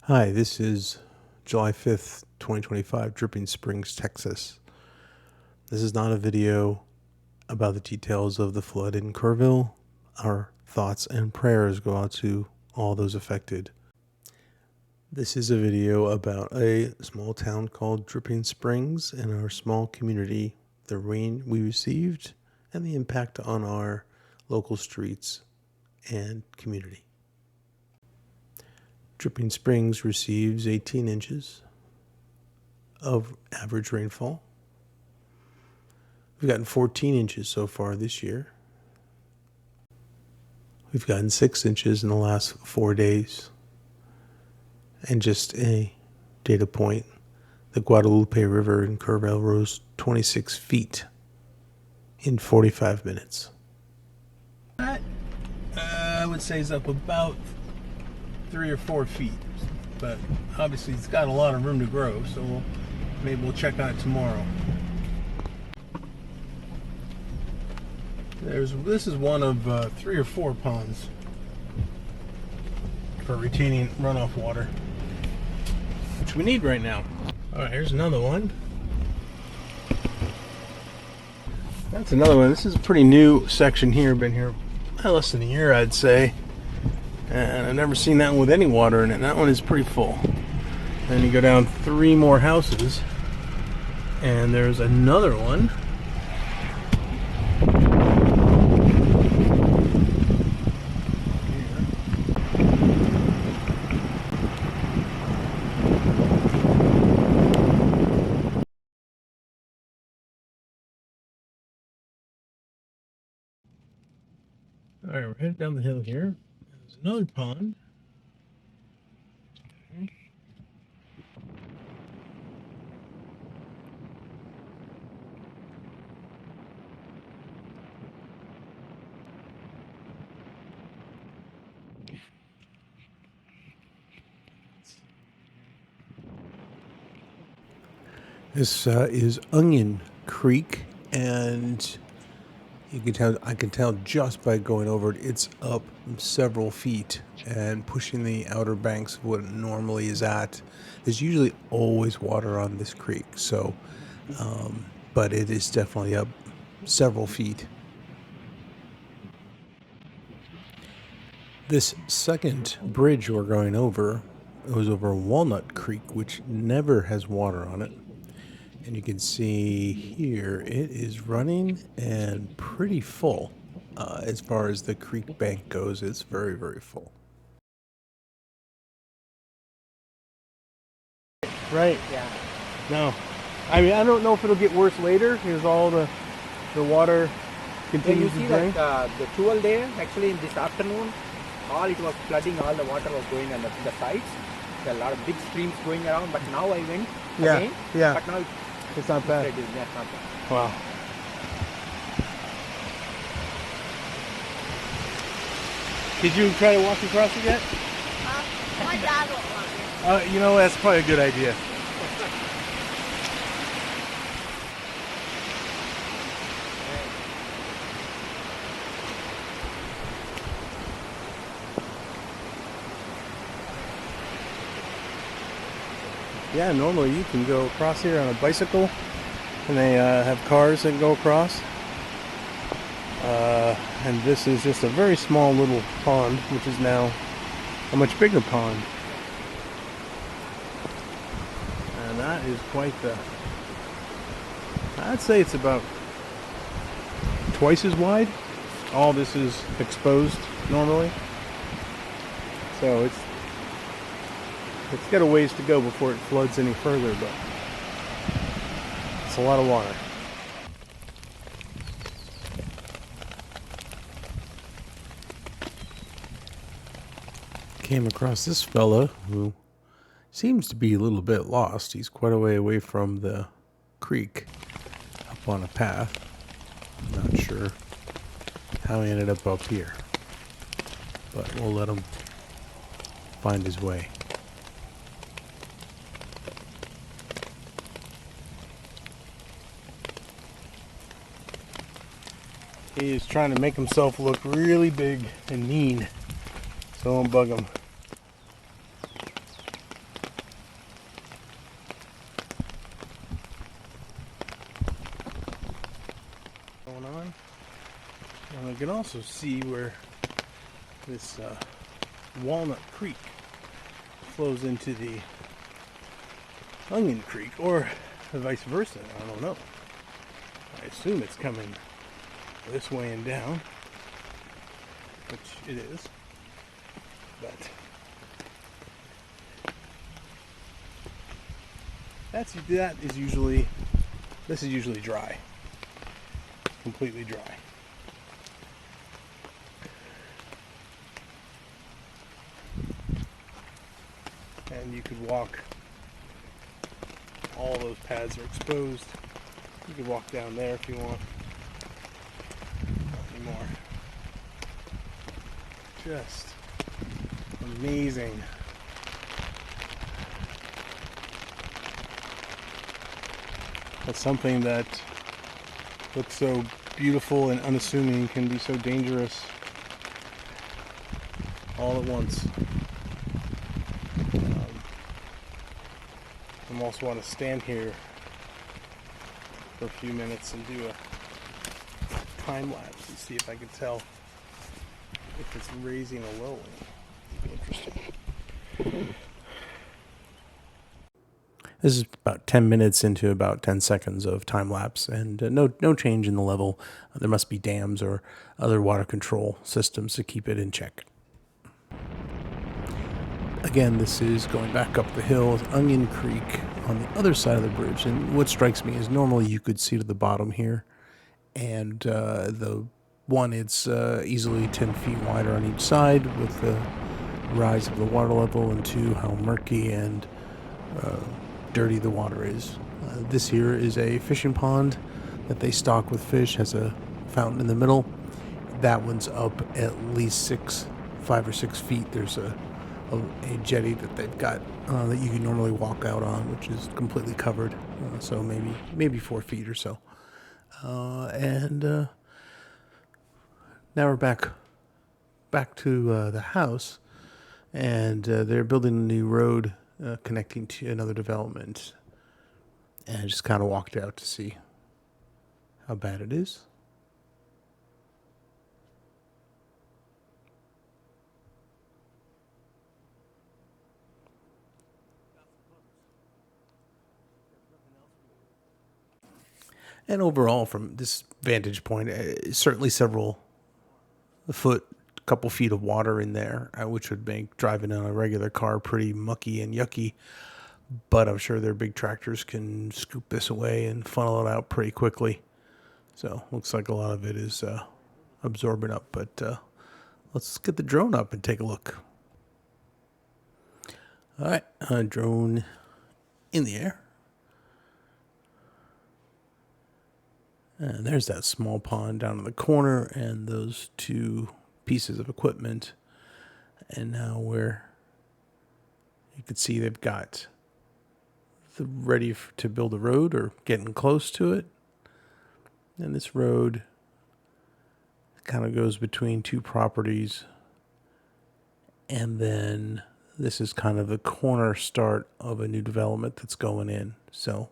Hi, this is July 5th, 2025, Dripping Springs, Texas. This is not a video about the details of the flood in Kerrville. Our thoughts and prayers go out to all those affected. This is a video about a small town called Dripping Springs and our small community, the rain we received, and the impact on our local streets and community. Dripping Springs receives 18 inches of average rainfall. We've gotten 14 inches so far this year. We've gotten 6 inches in the last 4 days. And just a data point, the Guadalupe River in Kerrville rose 26 feet in 45 minutes. That, I would say, is up about 3 or 4 feet, but obviously it's got a lot of room to grow, so maybe we'll check on it tomorrow. This is one of 3 or 4 ponds for retaining runoff water, which we need right now. All right, here's another one. That's another one. This is a pretty new section here. Been here less than a year, I'd say. And I've never seen that one with any water in it. That one is pretty full. Then you go down 3 more houses, and there's another one. All right, we're headed down the hill here. There's another pond. Okay. This is Onion Creek, and I can tell just by going over it, it's up several feet and pushing the outer banks of what it normally is at. There's usually always water on this creek, so, but it is definitely up several feet. This second bridge we're going over, it was over Walnut Creek, which never has water on it. And you can see here, it is running and pretty full. As far as the creek bank goes, it's very, very full. Right. Yeah. No. I mean, I don't know if it'll get worse later, because all the water continues to you see drain. that the 12 there, actually in this afternoon, all it was flooding, all the water was going on the sides. There are a lot of big streams going around, but now I went again. Yeah. But now It's not bad. it's not bad. Wow. Did you try to walk across it yet? My dad will walk it. You know, that's probably a good idea. Yeah, normally you can go across here on a bicycle, and they have cars that go across. And this is just a very small little pond, which is now a much bigger pond. And that is quite the... I'd say it's about twice as wide. All this is exposed normally. So it's got a ways to go before it floods any further, but it's a lot of water. Came across this fella who seems to be a little bit lost. He's quite a way away from the creek, up on a path. I'm not sure how he ended up here, but we'll let him find his way. He is trying to make himself look really big and mean, so don't bug him. can also see where this Walnut Creek flows into the Onion Creek, or vice versa. I don't know. I assume it's coming this way and down, which it is, but this is usually dry, completely dry. And you could walk, all those paths are exposed. You could walk down there if you want. Not anymore. Just amazing. That's something that looks so beautiful and unassuming can be so dangerous all at once. I also want to stand here for a few minutes and do a time lapse and see if I can tell if it's raising or lowering. It'd be interesting. This is about 10 minutes into about 10 seconds of time lapse, and no change in the level. There must be dams or other water control systems to keep it in check. Again, this is going back up the hill, Onion Creek on the other side of the bridge. And what strikes me is normally you could see to the bottom here. And the one, it's easily 10 feet wider on each side with the rise of the water level, and two, how murky and dirty the water is. This here is a fishing pond that they stock with fish, has a fountain in the middle. That one's up at least 5 or 6 feet. There's a jetty that they've got that you can normally walk out on, which is completely covered, so maybe 4 feet or so. And now we're back to the house, and they're building a new road connecting to another development. And I just kind of walked out to see how bad it is. And overall, from this vantage point, certainly couple feet of water in there, which would make driving in a regular car pretty mucky and yucky. But I'm sure their big tractors can scoop this away and funnel it out pretty quickly. So looks like a lot of it is absorbing up. But let's get the drone up and take a look. All right, drone in the air. And there's that small pond down in the corner and those two pieces of equipment. And now you can see they've got ready to build a road or getting close to it. And this road kind of goes between two properties. And then this is kind of the corner start of a new development that's going in. So,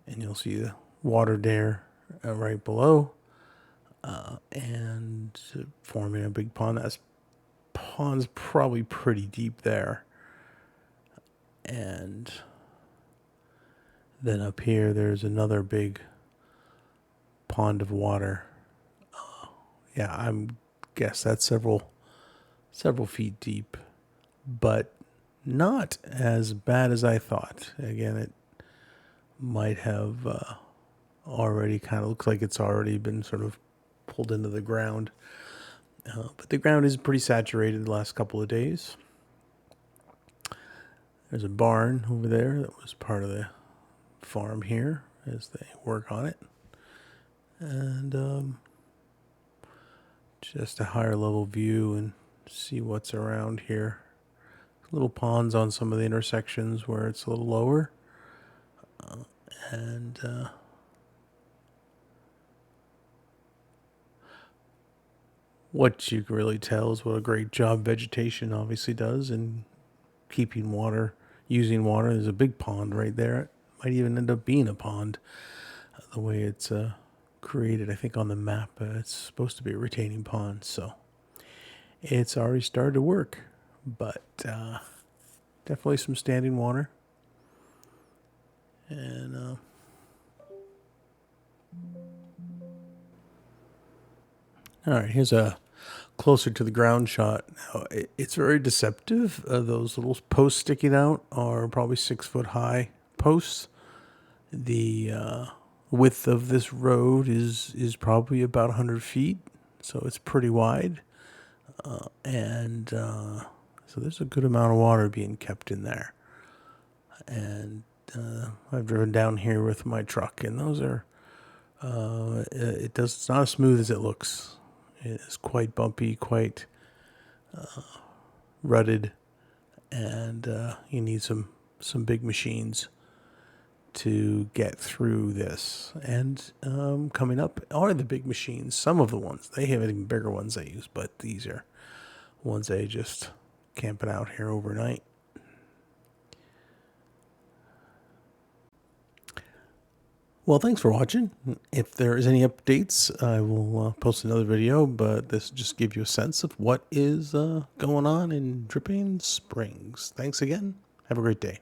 and you'll see the water there right below, and forming a big pond. That pond's probably pretty deep there. And then up here, there's another big pond of water. I guess that's several feet deep, but not as bad as I thought. Again, it might have already kind of looks like it's already been sort of pulled into the ground. But the ground is pretty saturated the last couple of days. There's a barn over there that was part of the farm here as they work on it. And just a higher level view and see what's around here. Little ponds on some of the intersections where it's a little lower. And what you can really tell is what a great job vegetation obviously does in keeping water, using water. There's a big pond right there. It might even end up being a pond, the way it's created, I think, on the map. It's supposed to be a retaining pond, so it's already started to work. But definitely some standing water. And all right, here's a closer to the ground shot. Now, it's very deceptive. Those little posts sticking out are probably 6 foot high posts. The width of this road is probably about 100 feet, so it's pretty wide. And so there's a good amount of water being kept in there. And I've driven down here with my truck, and those are it's not as smooth as it looks. It's quite bumpy, quite rutted, and you need some big machines to get through this. And coming up are the big machines. Some of the ones, they have even bigger ones they use, but these are ones they just camping out here overnight. Well, thanks for watching. If there is any updates, I will post another video, but this just gives you a sense of what is going on in Dripping Springs. Thanks again. Have a great day.